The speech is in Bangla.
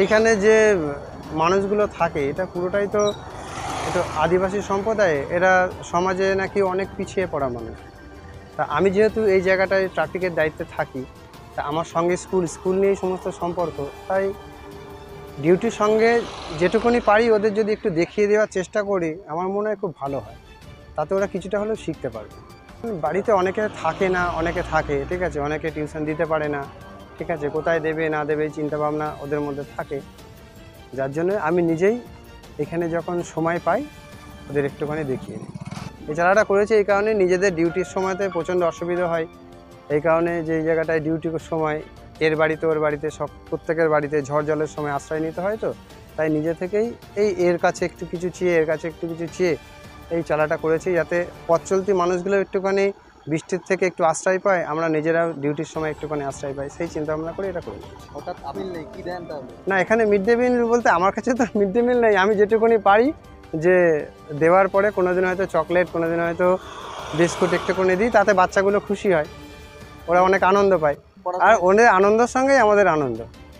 এইখানে যে মানুষগুলো থাকে এটা পুরোটাই তো একটু আদিবাসী সম্প্রদায়, এরা সমাজে নাকি অনেক পিছিয়ে পড়া মানুষ। তা আমি যেহেতু এই জায়গাটায় ট্রাফিকের দায়িত্বে থাকি, তা আমার সঙ্গে স্কুল নিয়েই সমস্ত সম্পর্ক, তাই ডিউটির সঙ্গে যেটুকুনি পারি ওদের যদি একটু দেখিয়ে দেওয়ার চেষ্টা করি আমার মনে হয় খুব ভালো হয়, তাতে ওরা কিছুটা হলেও শিখতে পারবে। বাড়িতে অনেকে থাকে না, অনেকে থাকে, ঠিক আছে, অনেকে টিউশন দিতে পারে না, ঠিক আছে, কোথায় দেবে না দেবে চিন্তাভাবনা ওদের মধ্যে থাকে, যার জন্য আমি নিজেই এখানে যখন সময় পাই ওদের একটুখানি দেখিয়ে নিই। এই চালাটা করেছি এই কারণে নিজেদের ডিউটির সময়তে প্রচণ্ড অসুবিধা হয়, এই কারণে যে জায়গাটায় ডিউটির সময় এর বাড়িতে ওর বাড়িতে সব প্রত্যেকের বাড়িতে ঝড় জলের সময় আশ্রয় নিতে হয়, তো তাই নিজে থেকেই এর কাছে একটু কিছু চেয়ে এর কাছে একটু কিছু চেয়ে এই চালাটা করেছি, যাতে পথ চলতি মানুষগুলো একটুখানি বৃষ্টির থেকে একটু আশ্রয় পায়, আমরা নিজেরাও ডিউটির সময় একটুখানি আশ্রয় পাই, সেই চিন্তা ভাবনা করে এটা করি। হঠাৎ আবিল নেই কি দেন তাহলে? না, এখানে মিড ডে মিল বলতে আমার কাছে তো মিড ডে মিল নেই, আমি যেটুকুনি পারি যে দেওয়ার পরে কোনোদিন হয়তো চকলেট, কোনোদিন হয়তো বিস্কুট একটুকুনি দিই, তাতে বাচ্চাগুলো খুশি হয়, ওরা অনেক আনন্দ পায়, আর ওদের আনন্দের সঙ্গেই আমাদের আনন্দ।